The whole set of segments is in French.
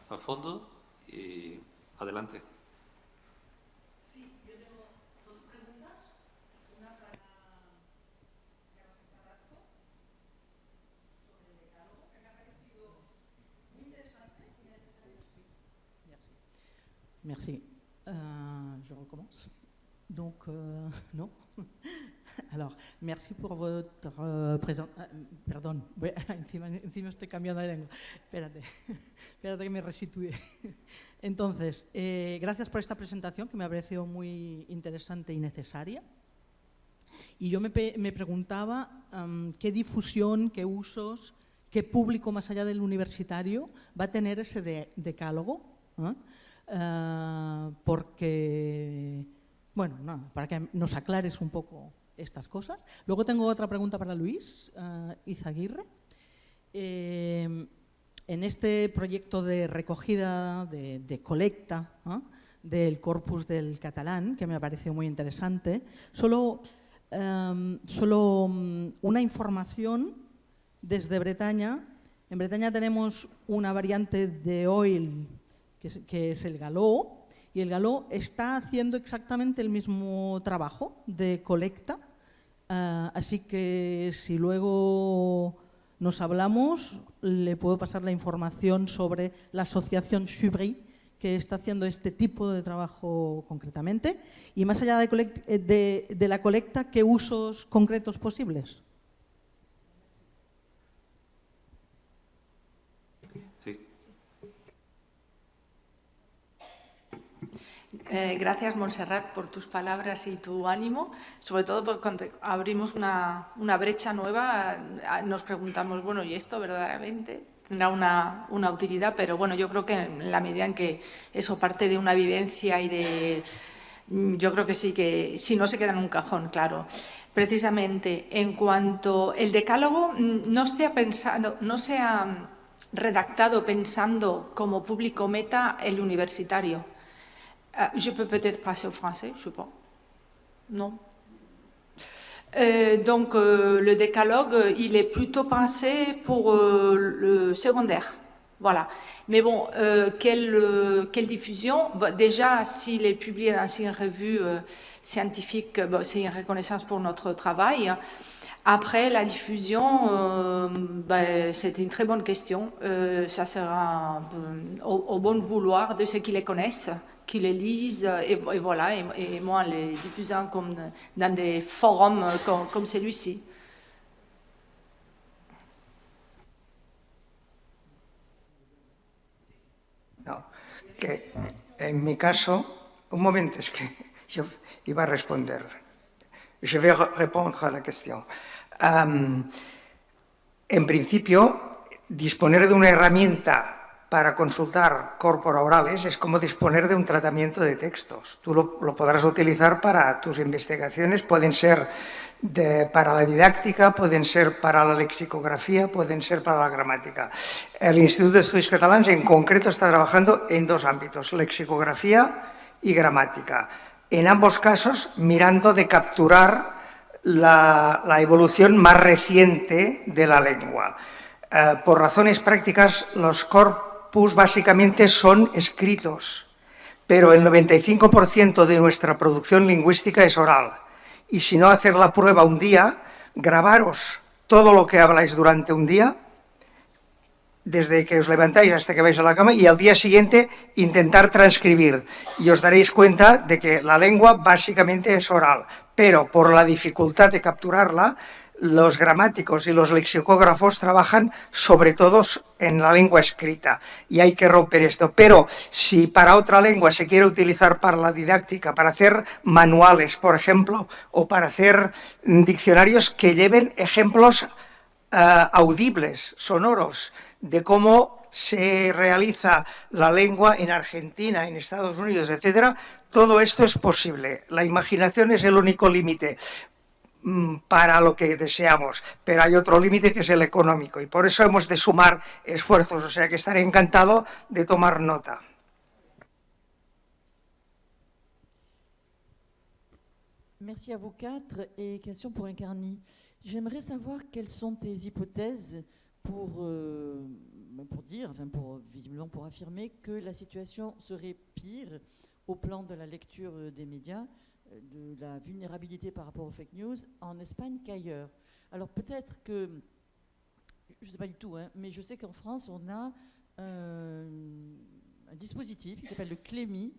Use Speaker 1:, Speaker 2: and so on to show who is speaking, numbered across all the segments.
Speaker 1: al fondo y adelante.
Speaker 2: Sí, yo tengo dos preguntas. Una para Carrasco sobre el decálogo, que me ha parecido muy interesante y necesario. Sí, merci. Merci. Je recommence. Donc, non. Alors, merci pour votre présentation. Perdón, encima estoy cambiando de lengua. Espérate que me resitúe. Entonces, gracias por esta presentación que me ha parecido muy interesante y necesaria. Y yo me preguntaba qué difusión, qué usos, qué público más allá del universitario va a tener ese decálogo, porque, bueno, no, para que nos aclares un poco estas cosas. Luego tengo otra pregunta para Luis Izaguirre. En este proyecto de recogida, de colecta del corpus del catalán, que me ha parecido muy interesante, solo una información desde Bretaña. En Bretaña tenemos una variante de oil que es el galó, y el galó está haciendo exactamente el mismo trabajo de colecta, así que si luego nos hablamos, le puedo pasar la información sobre la asociación Chubry, que está haciendo este tipo de trabajo concretamente. Y más allá de la colecta, ¿qué usos concretos posibles?
Speaker 3: Gracias, Montserrat, por tus palabras y tu ánimo. Sobre todo porque cuando abrimos una brecha nueva, nos preguntamos, bueno, ¿y esto verdaderamente tendrá una utilidad? Pero bueno, yo creo que en la medida en que eso parte de una vivencia y de... Yo creo que sí, que si no se queda en un cajón, claro. Precisamente, en cuanto el decálogo no se ha redactado pensando como público meta el universitario. Je peux peut-être passer au français, je sais pas. Non. Donc, le décalogue, il est plutôt pensé pour le secondaire. Voilà. Mais bon, quelle diffusion? Déjà, s'il est publié dans une revue scientifique, c'est une reconnaissance pour notre travail. Après, la diffusion, c'est une très bonne question. Ça sera au bon vouloir de ceux qui les connaissent, qui les lisent, et voilà, et moi, les diffusant comme dans des forums comme celui-ci.
Speaker 4: No, que en mi caso, un momento, es que yo iba a responder. Je vais répondre a la question. En principio, disponer de una herramienta para consultar corpora orales es como disponer de un tratamiento de textos. Tú lo podrás utilizar para tus investigaciones, pueden ser para la didáctica, pueden ser para la lexicografía, pueden ser para la gramática. El Instituto de Estudios Catalans en concreto está trabajando en dos ámbitos, lexicografía y gramática. En ambos casos, mirando de capturar la evolución más reciente de la lengua. Por razones prácticas, los corpus básicamente son escritos, pero el 95% de nuestra producción lingüística es oral. Y si no, hacer la prueba un día, grabaros todo lo que habláis durante un día, desde que os levantáis hasta que vais a la cama, y al día siguiente intentar transcribir. Y os daréis cuenta de que la lengua básicamente es oral, pero por la dificultad de capturarla, los gramáticos y los lexicógrafos trabajan sobre todo en la lengua escrita, y hay que romper esto. Pero si para otra lengua se quiere utilizar para la didáctica, para hacer manuales, por ejemplo, o para hacer diccionarios que lleven ejemplos audibles, sonoros, de cómo se realiza la lengua en Argentina, en Estados Unidos, etcétera, todo esto es posible. La imaginación es el único límite para lo que deseamos, pero hay otro límite que es el económico, y por eso hemos de sumar esfuerzos, o sea que estaré encantado de tomar nota.
Speaker 5: Merci à vous quatre, et question pour Incarni. J'aimerais savoir quelles sont tes hypothèses visiblement pour affirmer que la situation serait pire au plan de la lecture des médias, de la vulnérabilité par rapport aux fake news en Espagne qu'ailleurs. Alors peut-être que, je ne sais pas du tout, hein, mais je sais qu'en France, on a un dispositif qui s'appelle le CLEMI,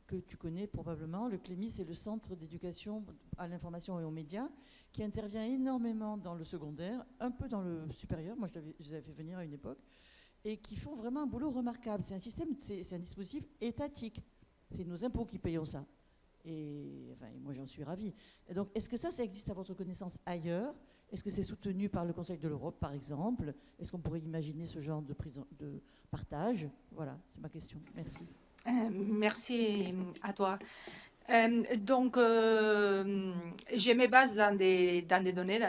Speaker 5: que tu connais probablement. Le CLEMI, c'est le Centre d'éducation à l'information et aux médias, qui intervient énormément dans le secondaire, un peu dans le supérieur. Moi, je les avais fait venir à une époque, et qui font vraiment un boulot remarquable. C'est un système, c'est un dispositif étatique. C'est nos impôts qui payons ça. Et enfin, moi, j'en suis ravie. Et donc, est-ce que ça existe à votre connaissance ailleurs? Est-ce que c'est soutenu par le Conseil de l'Europe, par exemple? Est-ce qu'on pourrait imaginer ce genre de partage? Voilà, c'est ma question. Merci.
Speaker 3: Merci à toi. Donc, je me base dans des données,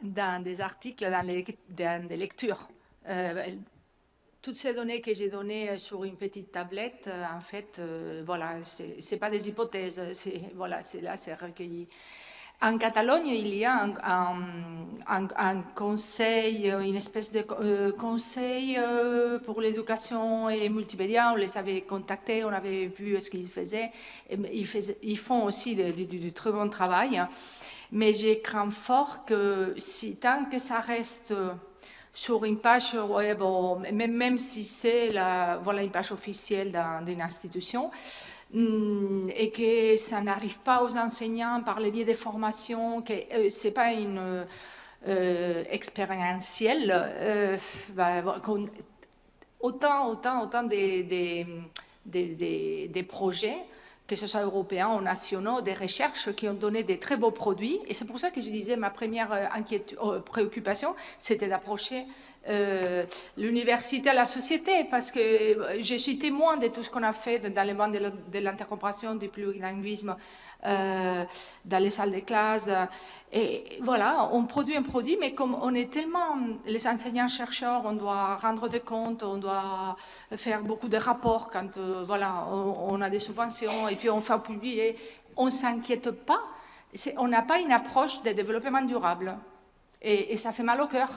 Speaker 3: dans des articles, dans des lectures. Toutes ces données que j'ai données sur une petite tablette, en fait, voilà, c'est pas des hypothèses, voilà, c'est recueilli. En Catalogne, il y a un conseil, une espèce de conseil pour l'éducation et multimédia. On les avait contactés, on avait vu ce qu'ils faisaient. Ils font aussi du très bon travail. Mais j'ai crains fort que tant que ça reste sur une page web, même si c'est une page officielle d'une institution, et que ça n'arrive pas aux enseignants par le biais des formations, que ce n'est pas une expérientielle, autant des projets, que ce soit européens ou nationaux, des recherches qui ont donné des très beaux produits. Et c'est pour ça que je disais, ma première préoccupation, c'était d'approcher l'université à la société, parce que je suis témoin de tout ce qu'on a fait dans le monde de l'intercompréhension, du plurilinguisme, dans les salles de classe. Et voilà, on produit un produit, mais comme on est tellement, les enseignants-chercheurs, on doit rendre des comptes, on doit faire beaucoup de rapports quand on a des subventions, et puis on fait publier, on ne s'inquiète pas, on n'a pas une approche de développement durable. Et ça fait mal au cœur.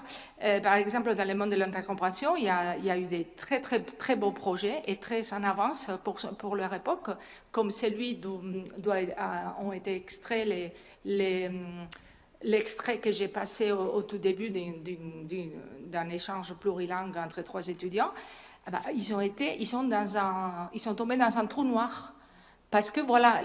Speaker 3: Par exemple, dans le monde de l'intercompréhension, il y a eu des très, très, très beaux projets et très en avance pour leur époque, comme celui d'où ont été extraits l'extrait que j'ai passé au tout début d'un échange plurilingue entre 3 étudiants. Ils sont tombés dans un trou noir. Parce que voilà,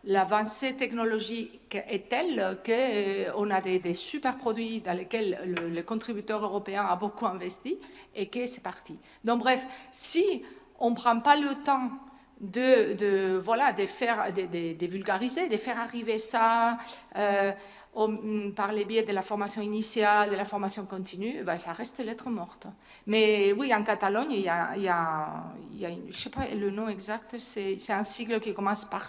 Speaker 3: l'avancée technologique est telle qu'on a des super produits dans lesquels le contributeur européen a beaucoup investi et que c'est parti. Donc bref, si on ne prend pas le temps de vulgariser, de faire arriver ça par les biais de la formation initiale, de la formation continue, ça reste lettre morte. Mais oui, en Catalogne, il y a je ne sais pas le nom exact, c'est un sigle qui commence par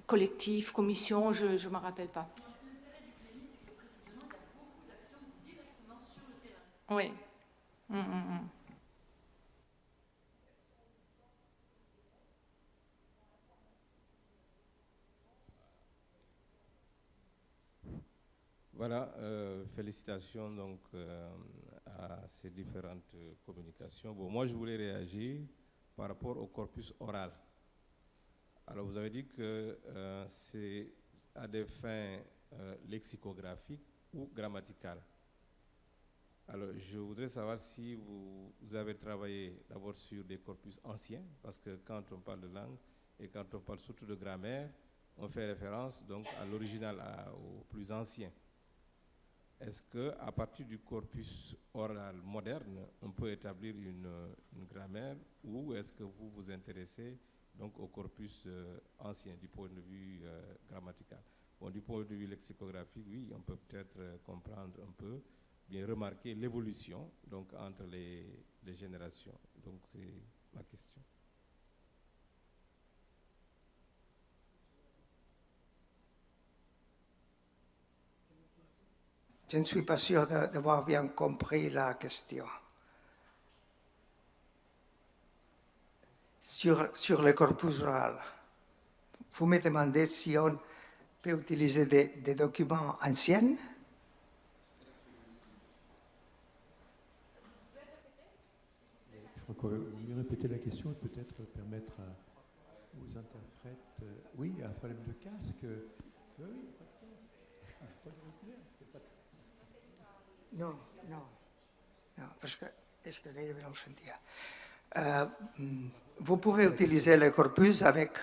Speaker 3: collectif, commission, je ne me rappelle pas. Oui.
Speaker 6: Voilà, félicitations donc à ces différentes communications. Bon, moi, je voulais réagir par rapport au corpus oral. Alors, vous avez dit que c'est à des fins lexicographiques ou grammaticales. Alors, je voudrais savoir si vous avez travaillé d'abord sur des corpus anciens, parce que quand on parle de langue et quand on parle surtout de grammaire, on fait référence donc à l'original, au plus ancien. Est-ce qu'à partir du corpus oral moderne, on peut établir une grammaire, ou est-ce que vous vous intéressez donc au corpus ancien du point de vue grammatical? Bon, du point de vue lexicographique, oui, on peut peut-être comprendre un peu, bien remarquer l'évolution donc entre les générations. Donc c'est ma question.
Speaker 4: Je ne suis pas sûr d'avoir bien compris la question. Sur le corpus oral, vous me demandez si on peut utiliser des documents anciens?
Speaker 7: Vous pouvez répéter la question et peut-être permettre aux interprètes... oui, un problème de casque. Oui, pas de casque.
Speaker 4: Non, parce que est-ce que là, je sentir. Vous pouvez utiliser le corpus avec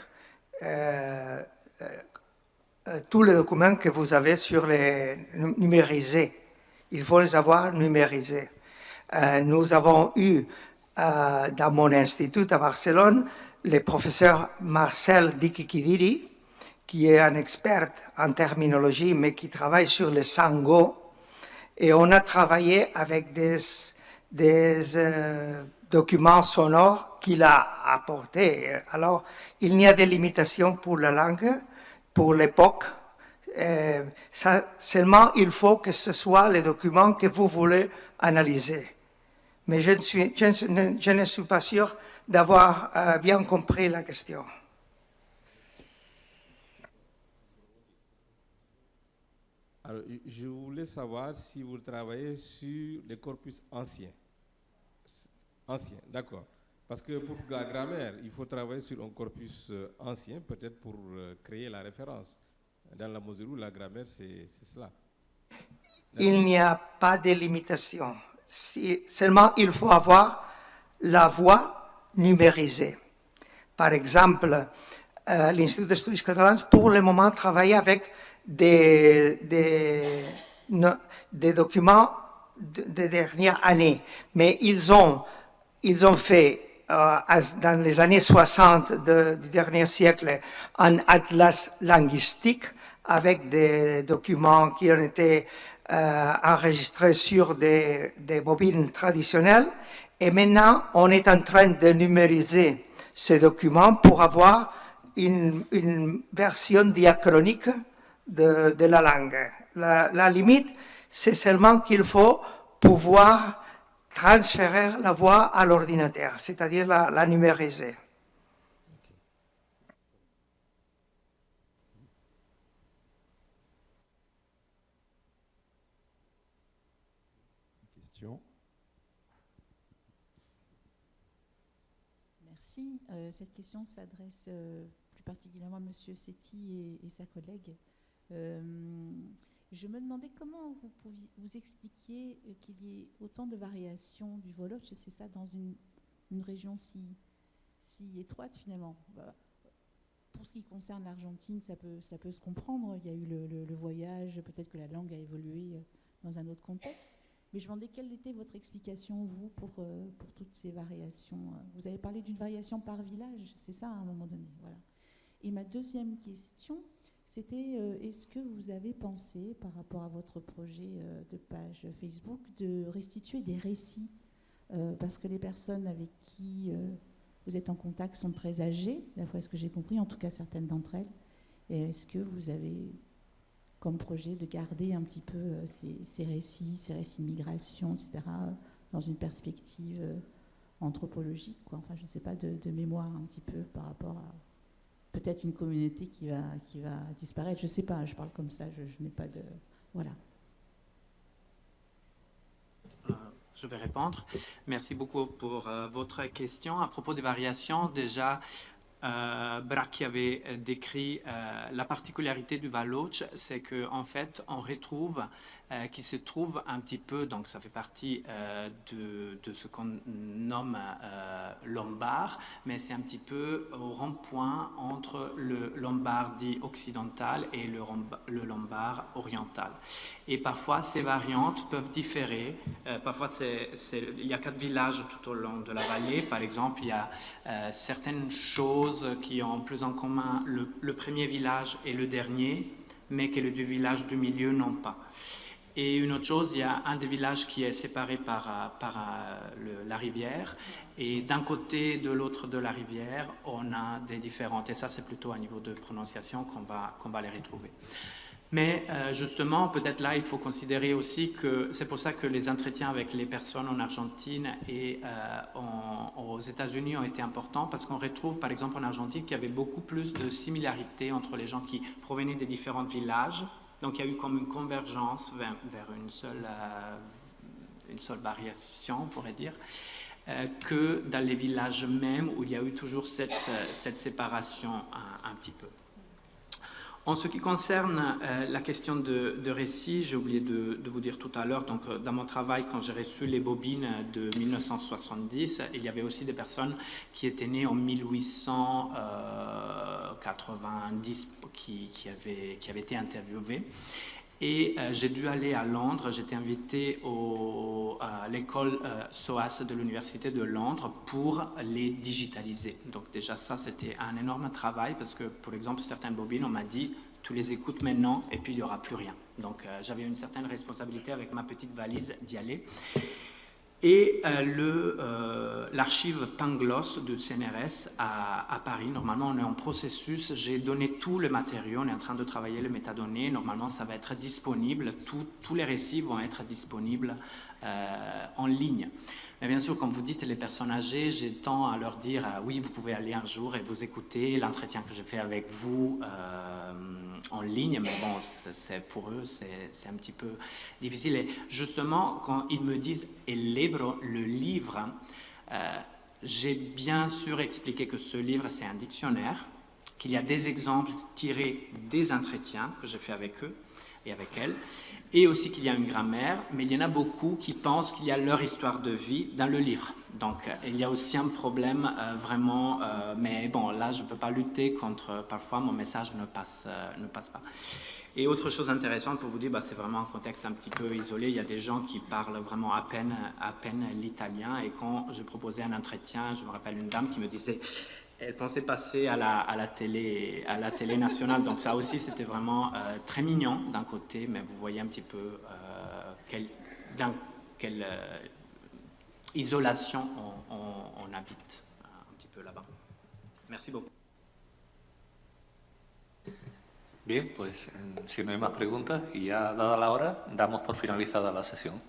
Speaker 4: tous les documents que vous avez sur les numérisés. Il faut les avoir numérisés. Nous avons eu dans mon institut à Barcelone le professeur Marcel Dikikidiri, qui est un expert en terminologie, mais qui travaille sur le sango. Et on a travaillé avec des documents sonores qu'il a apportés. Alors, il n'y a des limitations pour la langue, pour l'époque. Seulement, il faut que ce soit les documents que vous voulez analyser. Mais je ne suis pas sûr d'avoir bien compris la question.
Speaker 6: Alors, je voulais savoir si vous travaillez sur les corpus anciens. Anciens, d'accord. Parce que pour la grammaire, il faut travailler sur un corpus ancien, peut-être pour créer la référence. Dans la mesure où la grammaire, c'est cela.
Speaker 4: Il n'y a pas de limitation. Seulement, il faut avoir la voix numérisée. Par exemple, l'Institut d'Estudis Catalans, pour le moment, travaille avec des documents de dernière année. Mais ils ont fait, dans les années 60 du dernier siècle, un atlas linguistique avec des documents qui ont été enregistrés sur des bobines traditionnelles. Et maintenant, on est en train de numériser ces documents pour avoir une version diachronique de la langue. La limite, c'est seulement qu'il faut pouvoir transférer la voix à l'ordinateur, c'est-à-dire la numériser.
Speaker 7: Question.
Speaker 8: Merci. Cette question s'adresse plus particulièrement à M. Sethi et sa collègue. Je me demandais comment vous expliquiez qu'il y ait autant de variations du Wolof, c'est ça, dans une région si étroite finalement. Pour ce qui concerne l'Argentine, ça peut se comprendre. Il y a eu le voyage, peut-être que la langue a évolué dans un autre contexte. Mais je me demandais quelle était votre explication, vous, pour toutes ces variations. Vous avez parlé d'une variation par village, c'est ça, à un moment donné. Voilà. Et ma deuxième question, c'était est-ce que vous avez pensé, par rapport à votre projet de page Facebook, de restituer des récits parce que les personnes avec qui vous êtes en contact sont très âgées, d'après ce que j'ai compris, en tout cas certaines d'entre elles. Et est-ce que vous avez comme projet de garder un petit peu ces récits de migration, etc., dans une perspective anthropologique, quoi. Enfin, je ne sais pas, de mémoire un petit peu par rapport à peut-être une communauté qui va disparaître. Je ne sais pas, je parle comme ça, je n'ai pas de... Voilà.
Speaker 9: Je vais répondre. Merci beaucoup pour votre question. À propos des variations, déjà, Bracchi avait décrit la particularité du Baloch, c'est qu'en fait, on retrouve qu'il se trouve un petit peu, donc ça fait partie de ce qu'on nomme lombard, mais c'est un petit peu au rond-point entre le lombard dit occidental et le lombard oriental. Et parfois, ces variantes peuvent différer. Parfois, il y a 4 villages tout au long de la vallée. Par exemple, il y a certaines choses qui ont plus en commun le premier village et le dernier, mais que les 2 villages du milieu n'ont pas. Et une autre chose, il y a un des villages qui est séparé par la rivière, et d'un côté et de l'autre de la rivière, on a des différentes. Et ça, c'est plutôt à niveau de prononciation qu'on va les retrouver. Mais justement, peut-être là, il faut considérer aussi que c'est pour ça que les entretiens avec les personnes en Argentine et aux États-Unis ont été importants, parce qu'on retrouve, par exemple, en Argentine, qu'il y avait beaucoup plus de similarités entre les gens qui provenaient des différents villages. Donc, il y a eu comme une convergence vers une seule variation, on pourrait dire. que dans les villages même où il y a eu toujours cette séparation un petit peu. En ce qui concerne la question de récit, j'ai oublié de vous dire tout à l'heure, donc dans mon travail, quand j'ai reçu les bobines de 1970, il y avait aussi des personnes qui étaient nées en 1890 qui avaient été interviewées. Et j'ai dû aller à Londres, j'étais invité à l'école SOAS de l'Université de Londres pour les digitaliser. Donc déjà ça, c'était un énorme travail parce que, pour exemple, certaines bobines, on m'a dit, tu les écoutes maintenant et puis il n'y aura plus rien. Donc j'avais une certaine responsabilité avec ma petite valise d'y aller. Et l'archive Pangloss de CNRS à Paris, normalement on est en processus, j'ai donné tout le matériau, on est en train de travailler les métadonnées, normalement ça va être disponible, tous les récits vont être disponibles en ligne. Mais bien sûr, quand vous dites les personnes âgées, j'ai tendance à leur dire oui, vous pouvez aller un jour et vous écouter l'entretien que j'ai fait avec vous en ligne, mais bon, pour eux, c'est un petit peu difficile. Et justement, quand ils me disent « el libro », le livre, j'ai bien sûr expliqué que ce livre, c'est un dictionnaire, qu'il y a des exemples tirés des entretiens que j'ai fait avec eux et avec elles, et aussi qu'il y a une grammaire, mais il y en a beaucoup qui pensent qu'il y a leur histoire de vie dans le livre. Donc il y a aussi un problème vraiment, mais bon, là je ne peux pas lutter contre, parfois mon message ne passe pas. Et autre chose intéressante pour vous dire, c'est vraiment un contexte un petit peu isolé, il y a des gens qui parlent vraiment à peine l'italien, et quand je proposais un entretien, je me rappelle une dame qui me disait, elle pensait passer à la télé nationale, donc ça aussi c'était vraiment très mignon d'un côté, mais vous voyez un petit peu dans quelle isolation on habite un petit peu là-bas. Merci beaucoup.
Speaker 1: Bien, pues si no hay más preguntas y ya dada la hora, damos por finalizada la sesión.